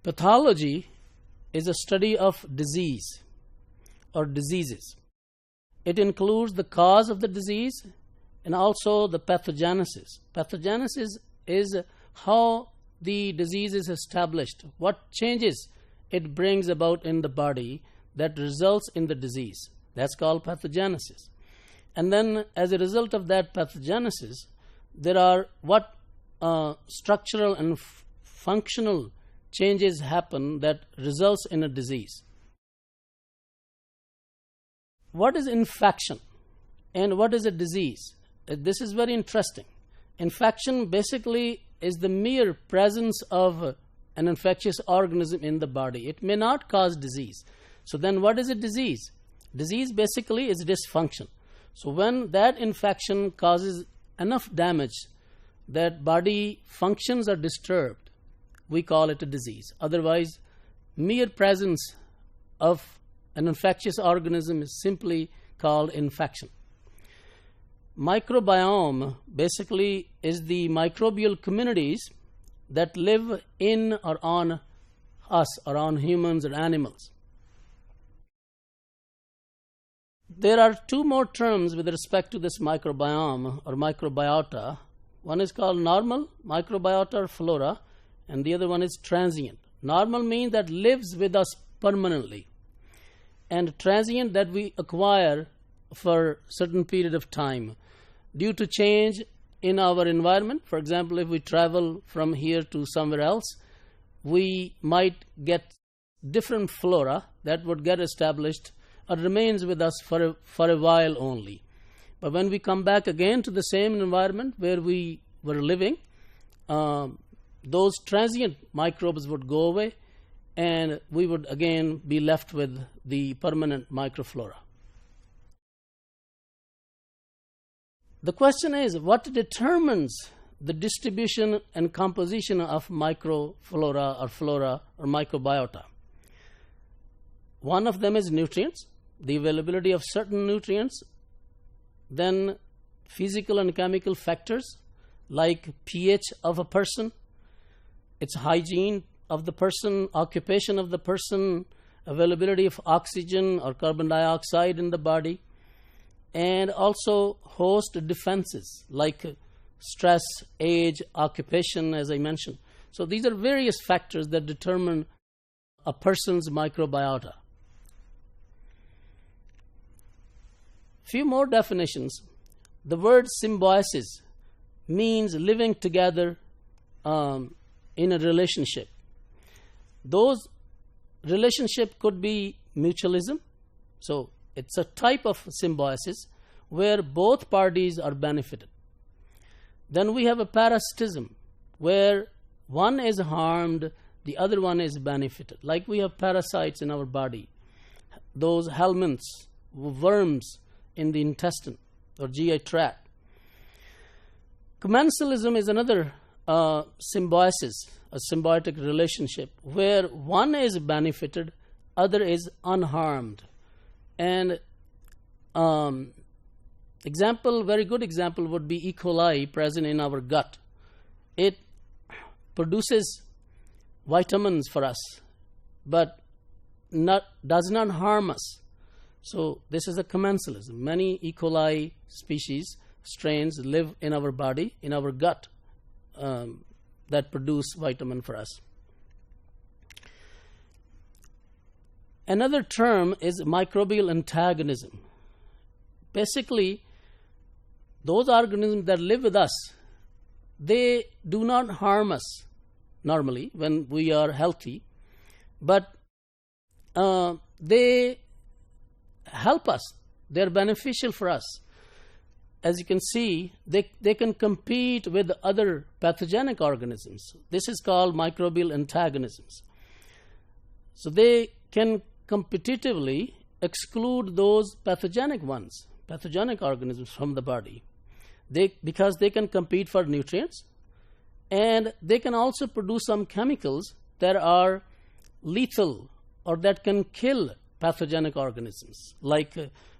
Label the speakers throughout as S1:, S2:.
S1: Pathology is a study of disease or diseases. It includes the cause of the disease and also the pathogenesis. Pathogenesis is how the disease is established, what changes it brings about in the body that results in the disease. That's called pathogenesis. And then as a result of that pathogenesis, there are what structural and functional changes happen that results in a disease. What is infection and what is a disease? This is very interesting. Infection basically is the mere presence of an infectious organism in the body. It may not cause disease. So then what is a disease? Disease basically is dysfunction. So when that infection causes enough damage that body functions are disturbed, we call it a disease. Otherwise, mere presence of an infectious organism is simply called infection. Microbiome basically is the microbial communities that live in or on us or on humans or animals. There are two more terms with respect to this microbiome or microbiota. One is called normal microbiota or flora, and the other one is transient. Normal means that lives with us permanently, and transient that we acquire for a certain period of time due to change in our environment. For example, if we travel from here to somewhere else, we might get different flora that would get established or remains with us for a while only. But when we come back again to the same environment where we were living, those transient microbes would go away and we would again be left with the permanent microflora. The question is, what determines the distribution and composition of microflora or flora or microbiota? One of them is nutrients, the availability of certain nutrients, then physical and chemical factors like pH of a person, its hygiene of the person, occupation of the person, availability of oxygen or carbon dioxide in the body, and also host defenses like stress, age, occupation, as I mentioned. So these are various factors that determine a person's microbiota. Few more definitions. The word symbiosis means living together in a relationship. Those relationship could be mutualism. So it's a type of symbiosis where both parties are benefited. Then we have a parasitism where one is harmed, the other one is benefited. Like we have parasites in our body, those helminths, worms in the intestine or GI tract. Commensalism is another symbiosis, a symbiotic relationship where one is benefited, other is unharmed. And very good example would be E. coli present in our gut. It produces vitamins for us, but does not harm us. So this is a commensalism. Many E. coli species, strains live in our body, in our gut, that produce vitamin for us. Another term is microbial antagonism. Basically, those organisms that live with us, they do not harm us normally when we are healthy, but they help us. They're beneficial for us. As you can see, they can compete with other pathogenic organisms. This is called microbial antagonisms. So they can competitively exclude those pathogenic organisms from the body. Because they can compete for nutrients, and they can also produce some chemicals that are lethal or that can kill pathogenic organisms. Like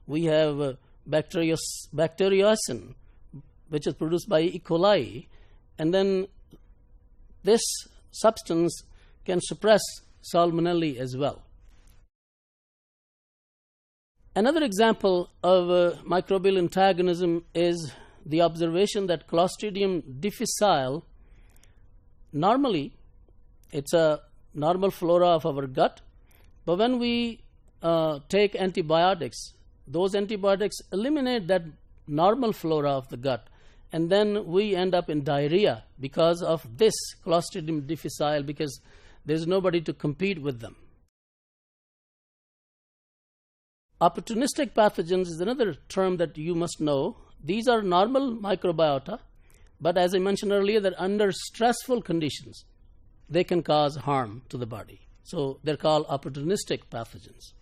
S1: we have bacteriocin, which is produced by E. coli, and then this substance can suppress salmonella as well. Another example of microbial antagonism is the observation that Clostridium difficile, normally it's a normal flora of our gut, but when we take antibiotics, those antibiotics eliminate that normal flora of the gut, and then we end up in diarrhea because of this Clostridium difficile, because there's nobody to compete with them. Opportunistic pathogens is another term that you must know. These are normal microbiota, but as I mentioned earlier, that under stressful conditions, they can cause harm to the body. So they're called opportunistic pathogens.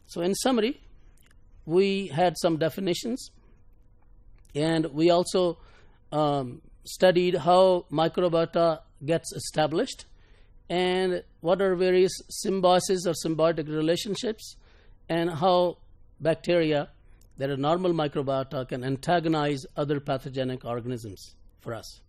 S1: So in summary, we had some definitions, and we also studied how microbiota gets established and what are various symbiosis or symbiotic relationships, and how bacteria that are normal microbiota can antagonize other pathogenic organisms for us.